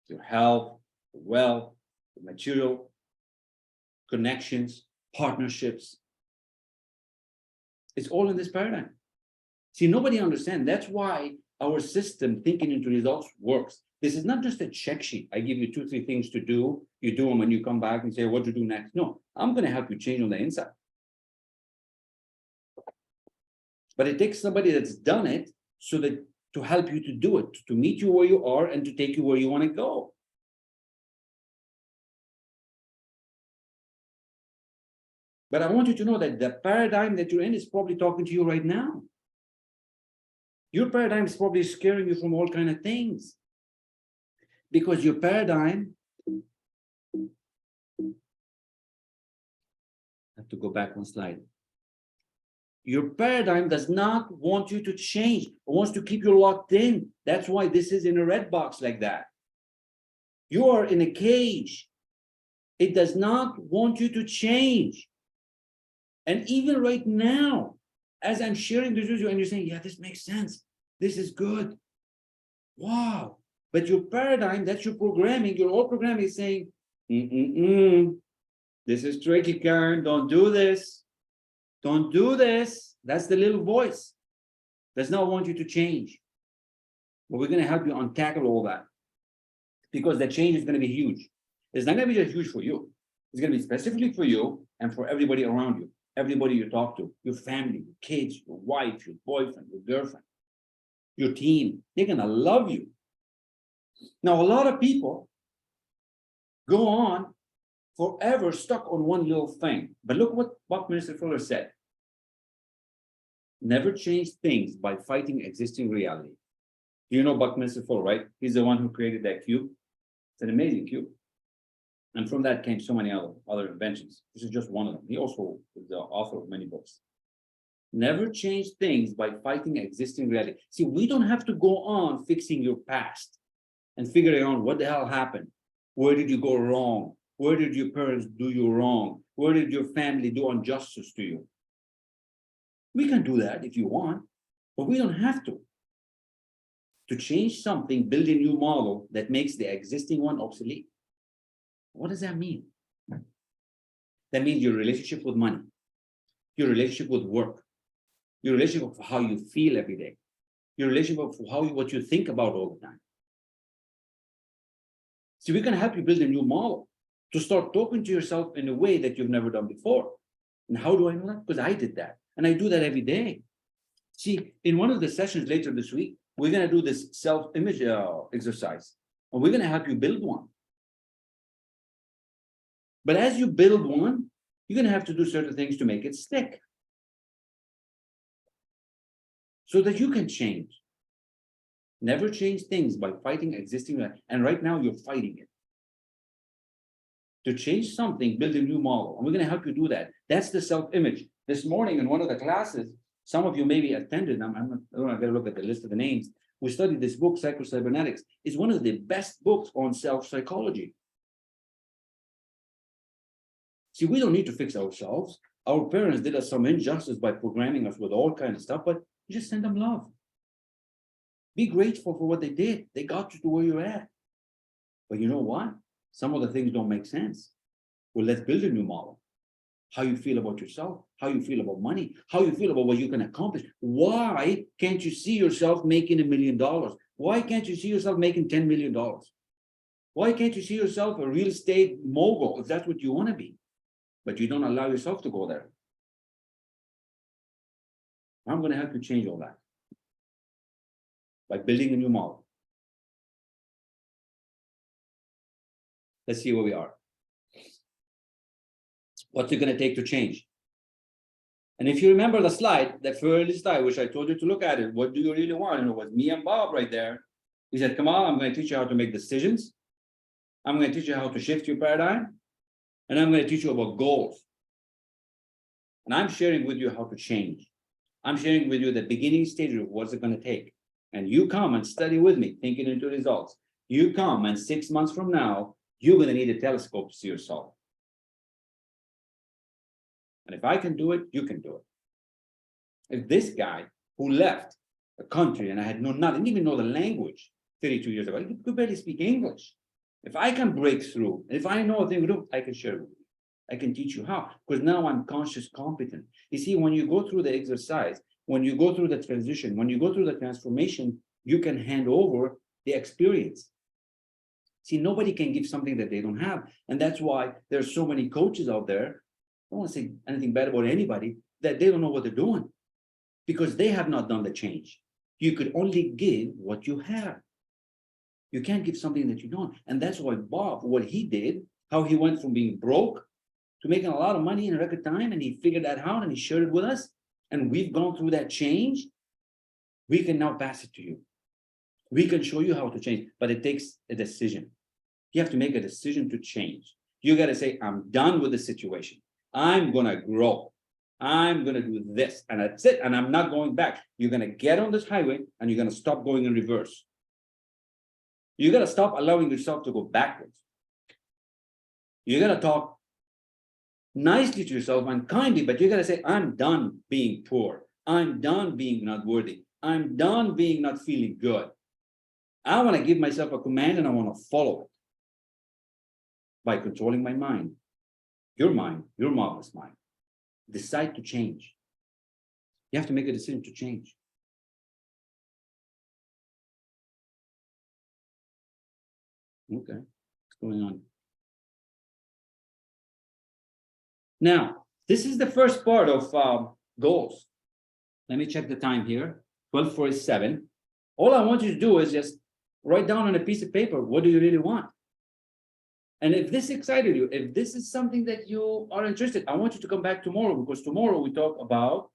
Your health, your wealth, your material, connections, partnerships. It's all in this paradigm. See, nobody understands. That's why our system, thinking into results, works. This is not just a check sheet. I give you 2, 3 things to do. You do them and you come back and say, what to do next? No, I'm going to help you change on the inside. But it takes somebody that's done it so that to help you to do it, to meet you where you are and to take you where you want to go. But I want you to know that the paradigm that you're in is probably talking to you right now. Your paradigm is probably scaring you from all kinds of things. Because your paradigm, I have to go back one slide. Your paradigm does not want you to change. It wants to keep you locked in. That's why this is in a red box like that. You are in a cage. It does not want you to change. And even right now, as I'm sharing this with you and you're saying, yeah, this makes sense. This is good. Wow. But your paradigm, that's your programming, your old programming is saying, this is tricky, Karen. Don't do this. Don't do this. That's the little voice. Does not want you to change. But we're going to help you untackle all that. Because the change is going to be huge. It's not going to be just huge for you. It's going to be specifically for you and for everybody around you. Everybody you talk to, your family, your kids, your wife, your boyfriend, your girlfriend, your team. They're going to love you. Now, a lot of people go on forever stuck on one little thing. But look what Buckminster Fuller said. Never change things by fighting existing reality. You know Buckminster Fuller, right? He's the one who created that cube. It's an amazing cube. And from that came so many other inventions. This is just one of them. He also is the author of many books. Never change things by fighting existing reality. See, we don't have to go on fixing your past and figuring out what the hell happened. Where did you go wrong? Where did your parents do you wrong? Where did your family do injustice to you? We can do that if you want, but we don't have to. To change something, build a new model that makes the existing one obsolete. What does that mean? That means your relationship with money, your relationship with work, your relationship of how you feel every day, your relationship of what you think about all the time. See, we can help you build a new model to start talking to yourself in a way that you've never done before. And how do I know that? Because I did that. And I do that every day. See, in one of the sessions later this week, we're going to do this self-image exercise. And we're going to help you build one. But as you build one, you're going to have to do certain things to make it stick. So that you can change. Never change things by fighting existing. And right now you're fighting it. To change something, build a new model. And we're going to help you do that. That's the self-image. This morning in one of the classes, some of you maybe attended, I don't know, I've got to look at the list of the names. We studied this book, Psycho-Cybernetics. It's one of the best books on self-psychology. See, we don't need to fix ourselves. Our parents did us some injustice by programming us with all kinds of stuff, but you just send them love. Be grateful for what they did. They got you to where you're at. But you know what? Some of the things don't make sense. Well, let's build a new model. How you feel about yourself, how you feel about money, how you feel about what you can accomplish. Why can't you see yourself making $1 million? Why can't you see yourself making $10 million? Why can't you see yourself a real estate mogul if that's what you want to be? But you don't allow yourself to go there. I'm going to help you change all that by building a new model. Let's see where we are. What's it going to take to change? And if you remember the slide, that first slide, which I told you to look at it, what do you really want? And it was me and Bob right there. He said, come on, I'm going to teach you how to make decisions. I'm going to teach you how to shift your paradigm. And I'm going to teach you about goals. And I'm sharing with you how to change. I'm sharing with you the beginning stage of what's it going to take. And you come and study with me, thinking into results. You come and 6 months from now, you're going to need a telescope to see yourself. And if I can do it, you can do it. If this guy who left a country and I had known nothing, didn't even know the language 32 years ago, he could barely speak English. If I can break through, if I know a thing to do, I can share it with you. I can teach you how, because now I'm conscious competent. You see, when you go through the exercise, when you go through the transition, when you go through the transformation, you can hand over the experience. See, nobody can give something that they don't have. And that's why there's so many coaches out there. I don't want to say anything bad about anybody, that they don't know what they're doing because they have not done the change. You could only give what you have. You can't give something that you don't. And that's why Bob, what he did, how he went from being broke to making a lot of money in a record time, and he figured that out and he shared it with us. And we've gone through that change. We can now pass it to you. We can show you how to change, but it takes a decision. You have to make a decision to change. You got to say, I'm done with the situation. I'm going to grow. I'm going to do this. And that's it. And I'm not going back. You're going to get on this highway and you're going to stop going in reverse. You got to stop allowing yourself to go backwards. You got to talk nicely to yourself and kindly, but you got to say, I'm done being poor. I'm done being not worthy. I'm done being not feeling good. I want to give myself a command and I want to follow it by controlling my mind, your marvelous mind. Decide to change. You have to make a decision to change. Okay, what's going on? Now, this is the first part of goals. Let me check the time here, 12:47. All I want you to do is just Write down on a piece of paper, what do you really want? And if this excited you, if this is something that you are interested, I want you to come back tomorrow, because tomorrow we talk about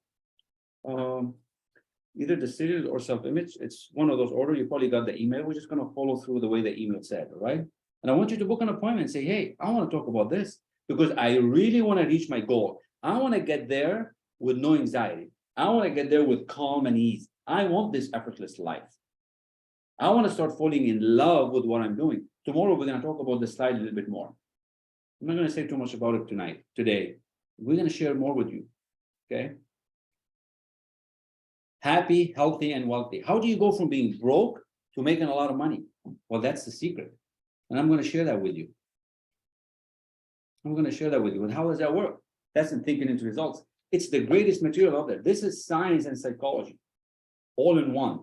either the serial or self-image. It's one of those orders. You probably got the email. We're just going to follow through the way the email said, all right? And I want you to book an appointment and say, hey, I want to talk about this because I really want to reach my goal. I want to get there with no anxiety. I want to get there with calm and ease. I want this effortless life. I want to start falling in love with what I'm doing. Tomorrow, we're going to talk about the slide a little bit more. I'm not going to say too much about it today. We're going to share more with you, okay? Happy, healthy, and wealthy. How do you go from being broke to making a lot of money? Well, that's the secret. And I'm going to share that with you. And how does that work? That's in Thinking into Results. It's the greatest material out there. This is science and psychology, all in one.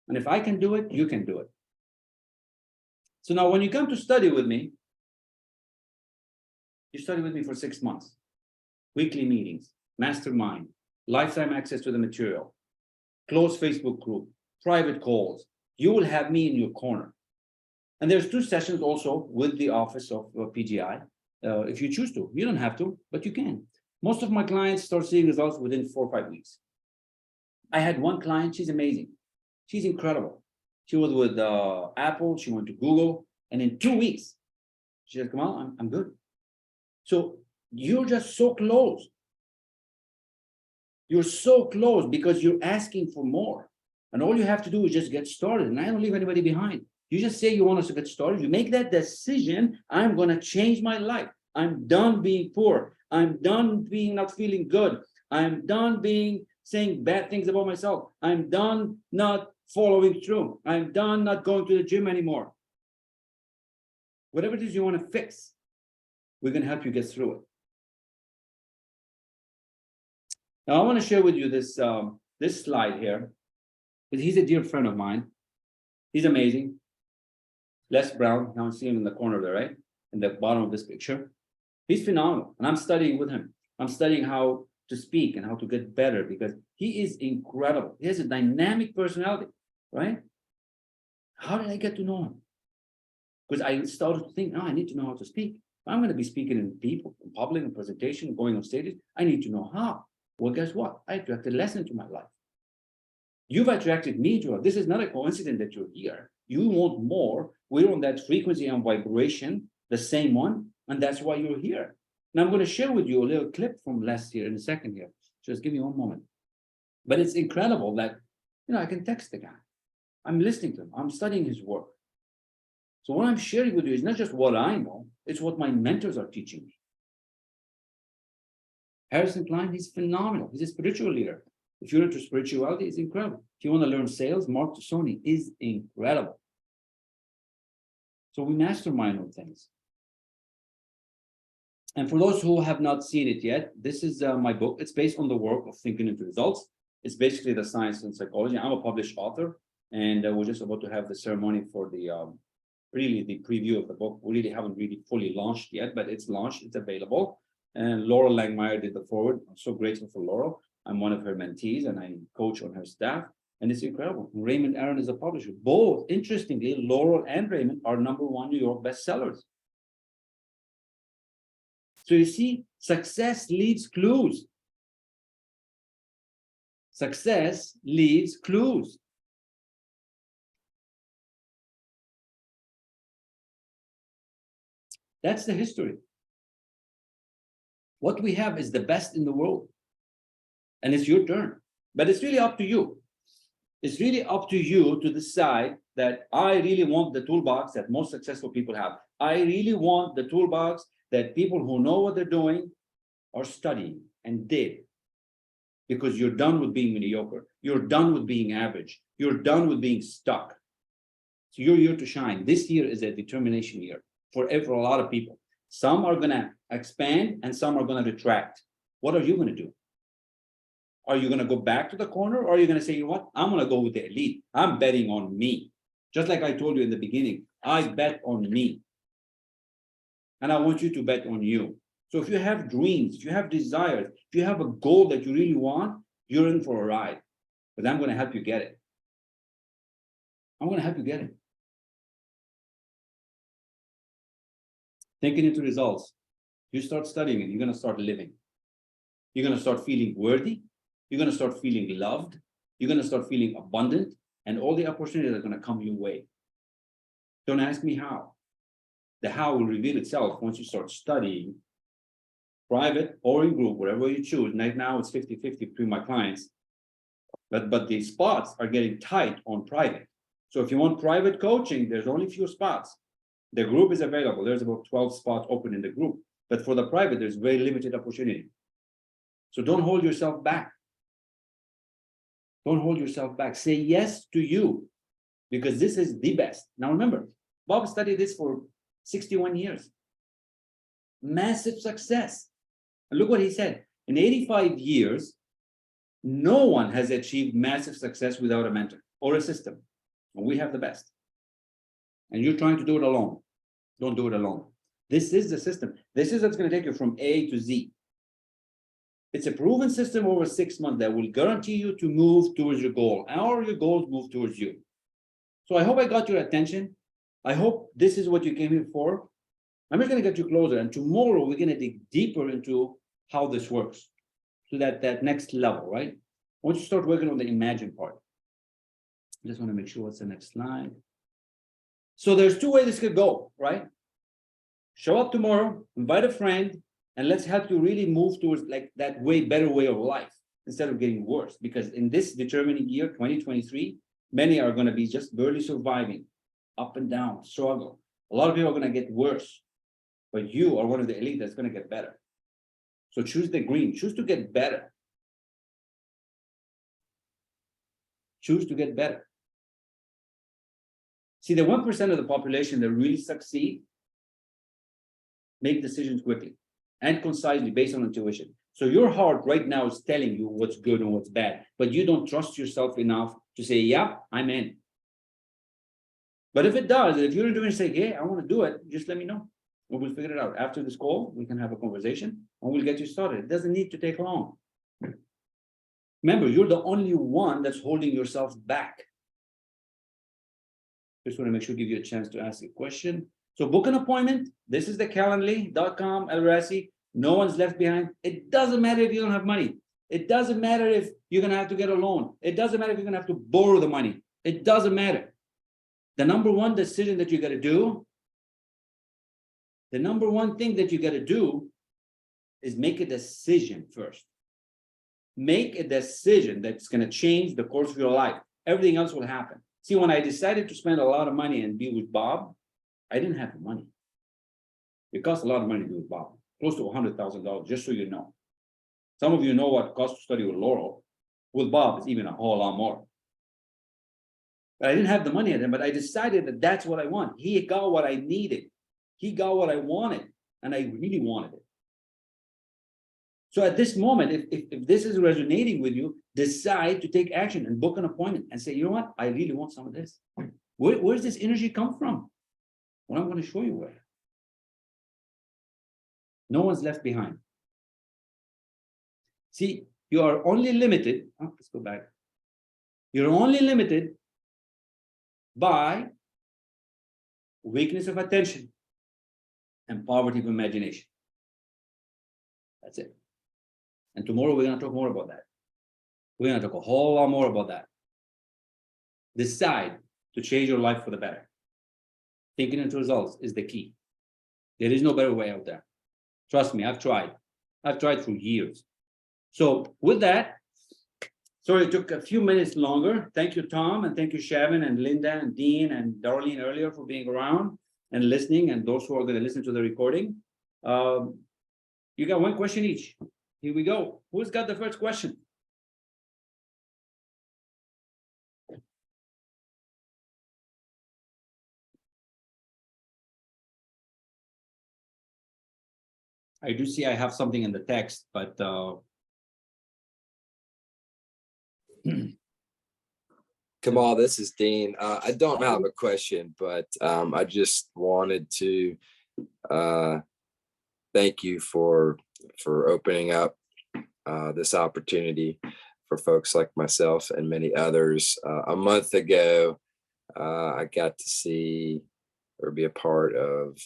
And if I can do it, you can do it. So now when you come to study with me, you study with me for 6 months. Weekly meetings, mastermind, lifetime access to the material, closed Facebook group, private calls. You will have me in your corner. And there's 2 sessions also with the office of PGI. If you choose to, you don't have to, but you can. Most of my clients start seeing results within 4 or 5 weeks. I had one client, she's amazing. She's incredible. She was with Apple, she went to Google, and in 2 weeks, she said, Kamal, I'm good. So you're just so close. You're so close because you're asking for more. And all you have to do is just get started. And I don't leave anybody behind. You just say you want us to get started. You make that decision. I'm going to change my life. I'm done being poor. I'm done being not feeling good. I'm done saying bad things about myself. I'm done not following through. I'm done not going to the gym anymore. Whatever it is you want to fix, we're going to help you get through it. Now, I want to share with you this slide here, because he's a dear friend of mine. He's amazing. Les Brown, now I see him in the corner there, right? In the bottom of this picture. He's phenomenal, and I'm studying with him. I'm studying how to speak and how to get better because he is incredible. He has a dynamic personality, right? How did I get to know him? Because I started to think, I need to know how to speak. I'm going to be speaking in people, in public, in presentation, going on stages. I need to know how. Well, guess what? I attracted Les into my life. You've attracted me to her. This is not a coincidence that you're here. You want more. We're on that frequency and vibration, the same one, and that's why you're here. Now I'm going to share with you a little clip from Les here in a second here. Just give me one moment. But it's incredible that, I can text the guy. I'm listening to him. I'm studying his work. So what I'm sharing with you is not just what I know, it's what my mentors are teaching me. Harrison Klein, he's phenomenal. He's a spiritual leader. If you're into spirituality, it's incredible. If you want to learn sales, Mark Tassoni is incredible. So we mastermind on things. And for those who have not seen it yet, this is my book. It's based on the work of Thinking into Results. It's basically the science and psychology. I'm a published author, and we're just about to have the ceremony for the really the preview of the book. We really haven't really fully launched yet, but it's launched. It's available. And Laurel Langmeyer did the forward. I'm so grateful for Laurel. I'm one of her mentees, and I coach on her staff. And it's incredible. Raymond Aaron is a publisher. Both, interestingly, Laurel and Raymond are #1 New York bestsellers. So you see, success leaves clues. Success leaves clues. That's the history. What we have is the best in the world. And it's your turn. But it's really up to you. It's really up to you to decide that I really want the toolbox that most successful people have. I really want the toolbox that people who know what they're doing are studying and did. Because you're done with being mediocre. You're done with being average. You're done with being stuck. So you're here to shine. This year is a determination year for a lot of people. Some are going to expand and some are going to retract. What are you going to do? Are you going to go back to the corner, or are you going to say, you know what? I'm going to go with the elite. I'm betting on me. Just like I told you in the beginning, I bet on me. And I want you to bet on you. So if you have dreams, if you have desires, if you have a goal that you really want, you're in for a ride. But I'm going to help you get it. I'm going to help you get it. Thinking into results. You start studying it, you're going to start living. You're going to start feeling worthy. You're going to start feeling loved. You're going to start feeling abundant, and all the opportunities are going to come your way. Don't ask me how. The how will reveal itself once you start studying, private or in group, whatever you choose. Right now it's 50-50 between my clients, but the spots are getting tight on private. So if you want private coaching, there's only a few spots. The group is available. There's about 12 spots open in the group, but for the private, there's very limited opportunity. So don't hold yourself back. Don't hold yourself back. Say yes to you, because this is the best. Now remember, Bob studied this for 61 years. Massive success. And look what he said. In 85 years, no one has achieved massive success without a mentor or a system. And we have the best. And you're trying to do it alone. Don't do it alone. This is the system. This is what's going to take you from A to Z. It's a proven system over 6 months that will guarantee you to move towards your goal, or your goals move towards you. So I hope I got your attention. I hope this is what you came here for. I'm just going to get you closer, and tomorrow we're going to dig deeper into how this works, to that next level, right? I want you to start working on the imagine part. I just want to make sure what's the next slide. So there's two ways this could go, right? Show up tomorrow, invite a friend, and let's help you really move towards like that better way of life instead of getting worse. Because in this determining year, 2023, many are going to be just barely surviving, up and down, struggle. A lot of people are going to get worse, but you are one of the elite that's going to get better. So choose the green, choose to get better. Choose to get better. See, the 1% of the population that really succeed make decisions quickly and concisely based on intuition. So your heart right now is telling you what's good and what's bad, but you don't trust yourself enough to say, yeah, I'm in. But if it does, if you're doing it, say, hey, I want to do it, just let me know. We'll figure it out. After this call, we can have a conversation and we'll get you started. It doesn't need to take long. Remember, you're the only one that's holding yourself back. Just want to make sure, give you a chance to ask a question. So book an appointment. This is the Calendly.com, El-Rassi. No one's left behind. It doesn't matter if you don't have money. It doesn't matter if you're going to have to get a loan. It doesn't matter if you're going to have to borrow the money. It doesn't matter. The number one decision that you got to do, the number one thing that you got to do is make a decision first. Make a decision that's going to change the course of your life. Everything else will happen. See, when I decided to spend a lot of money and be with Bob, I didn't have the money. It cost a lot of money to be with Bob, close to $100,000, just so you know. Some of you know what it costs to study with Laurel. With Bob, it's even a whole lot more. But I didn't have the money at him, but I decided that that's what I want. He got what I needed. He got what I wanted, and I really wanted it. So at this moment, if this is resonating with you, decide to take action and book an appointment and say, you know what? I really want some of this. Where's this energy come from? Well, I'm going to show you where. No one's left behind. See, you are only limited. Oh, let's go back. You're only limited by weakness of attention and poverty of imagination. That's it. And tomorrow we're going to talk more about that. We're going to talk a whole lot more about that. Decide to change your life for the better. Thinking into results is the key. There is no better way out there. Trust me, I've tried. I've tried for years. So with that, sorry it took a few minutes longer. Thank you, Tom, and thank you, Shavin, and Linda, and Dean, and Darlene earlier for being around and listening, and those who are going to listen to the recording. You got one question each. Here we go. Who's got the first question? I do see I have something in the text, but Kamal, this is Dean. I don't have a question, but I just wanted to thank you for opening up this opportunity for folks like myself and many others. A month ago, I got to see or be a part of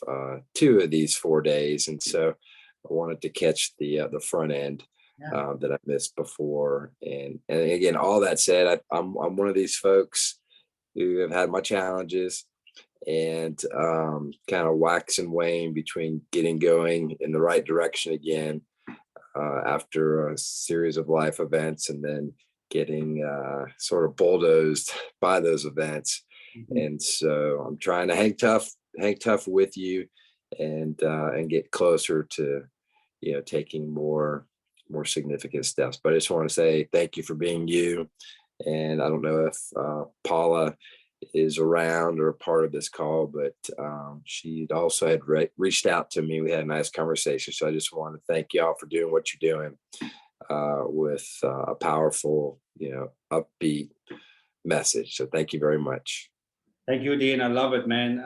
2 of these 4 days, and so I wanted to catch the front end that I missed before. And again, all that said, I'm one of these folks who have had my challenges and kind of wax and wane between getting going in the right direction again after a series of life events, and then getting sort of bulldozed by those events. And so I'm trying to hang tough with you, and get closer to, taking more significant steps. But I just want to say thank you for being you. And I don't know if Paula is around or a part of this call, but she also had reached out to me. We had a nice conversation. So I just want to thank y'all for doing what you're doing with a powerful, upbeat message. So thank you very much. Thank you, Dean. I love it, man.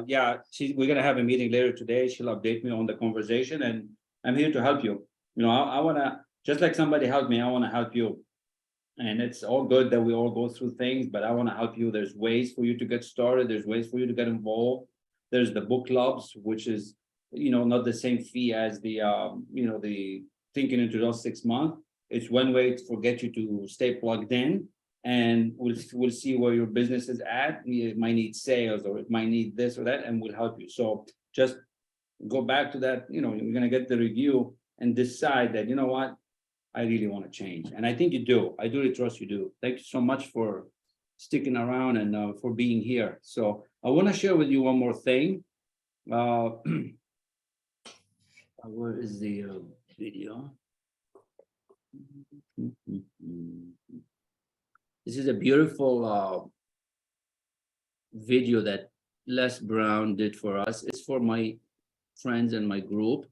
Yeah, we're gonna have a meeting later today. She'll update me on the conversation, and I'm here to help you. I wanna, just like somebody helped me, I wanna help you. And it's all good that we all go through things, but I wanna help you. There's ways for you to get started. There's ways for you to get involved. There's the book clubs, which is, not the same fee as the, the Thinking into those 6 months. It's one way to get you to stay plugged in. And we'll see where your business is at. It might need sales, or it might need this or that, and we'll help you. So just go back to that. You're going to get the review and decide that, what, I really want to change. And I think you do. I do really trust you do. Thank you so much for sticking around and for being here. So I want to share with you one more thing. Where is the video? This is a beautiful video that Les Brown did for us. It's for my friends and my group,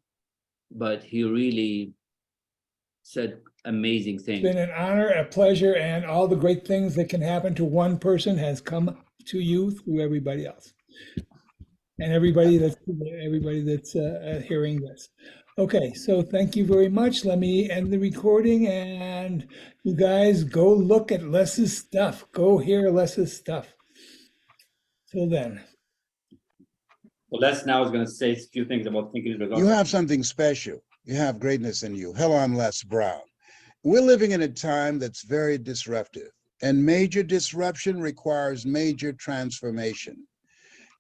but he really said amazing things. It's been an honor, a pleasure, and all the great things that can happen to one person has come to you through everybody else. And everybody that's hearing this. Okay, so thank you very much. Let me end the recording, and you guys go look at Les's stuff. Go hear Les's stuff. Till then. Well, Les now is going to say a few things about thinking. You have something special. You have greatness in you. Hello, I'm Les Brown. We're living in a time that's very disruptive, and major disruption requires major transformation.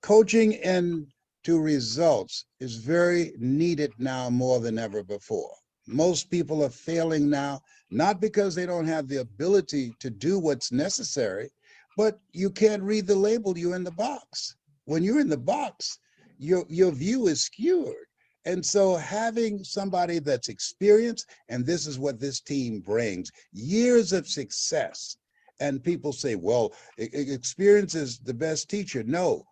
Coaching into results is very needed now more than ever before. Most people are failing now, not because they don't have the ability to do what's necessary, but you can't read the label, you're in the box. When you're in the box, your view is skewed. And so having somebody that's experienced, and this is what this team brings, years of success. And people say, well, experience is the best teacher. No.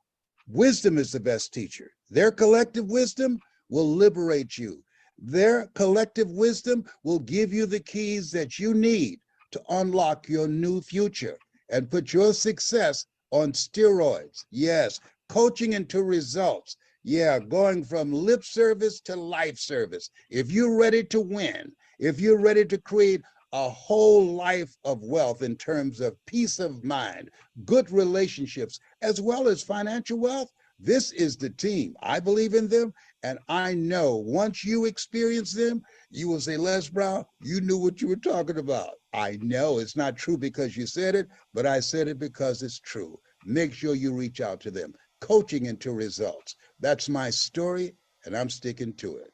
Wisdom is the best teacher. Their collective wisdom will liberate you. Their collective wisdom will give you the keys that you need to unlock your new future and put your success on steroids. Yes, coaching into results. Yeah, going from lip service to life service. If you're ready to win, if you're ready to create a whole life of wealth in terms of peace of mind, good relationships, as well as financial wealth, this is the team. I believe in them, and I know once you experience them, you will say, Les Brown, you knew what you were talking about. I know it's not true because you said it, but I said it because it's true. Make sure you reach out to them. Coaching into results. That's my story, and I'm sticking to it.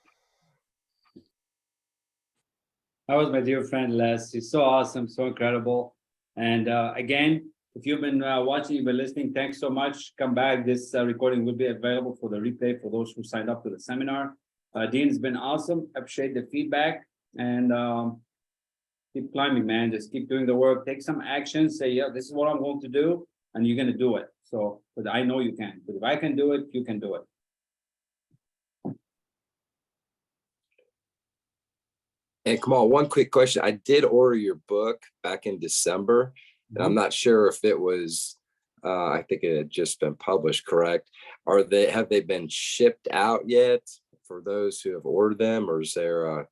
That was my dear friend Les. He's so awesome, so incredible. And again, if you've been watching, you've been listening, thanks so much. Come back. This recording will be available for the replay for those who signed up to the seminar. Dean's been awesome. Appreciate the feedback, and keep climbing, man. Just keep doing the work. Take some action. Say, yeah, this is what I'm going to do, and you're going to do it. So, but I know you can. But if I can do it, you can do it. And Kamal, one quick question. I did order your book back in December, and I'm not sure if it was, I think it had just been published, correct? Have they been shipped out yet for those who have ordered them, or is there a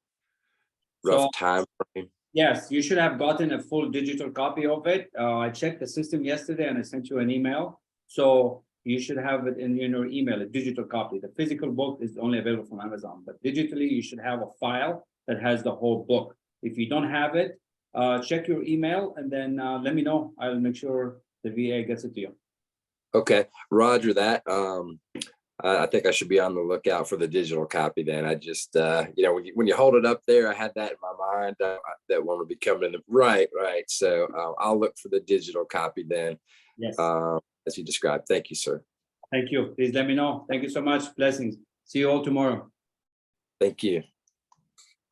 rough time frame? Yes, you should have gotten a full digital copy of it. I checked the system yesterday and I sent you an email. So you should have it in your email, a digital copy. The physical book is only available from Amazon, but digitally you should have a file that has the whole book. If you don't have it, check your email and then let me know. I'll make sure the VA gets it to you. Okay, Roger that. I think I should be on the lookout for the digital copy then. I just, you know, when you hold it up there, I had that in my mind, that one would be coming in. Right. So I'll look for the digital copy then, Yes. as you described. Thank you, sir. Thank you. Please let me know. Thank you so much. Blessings. See you all tomorrow. Thank you.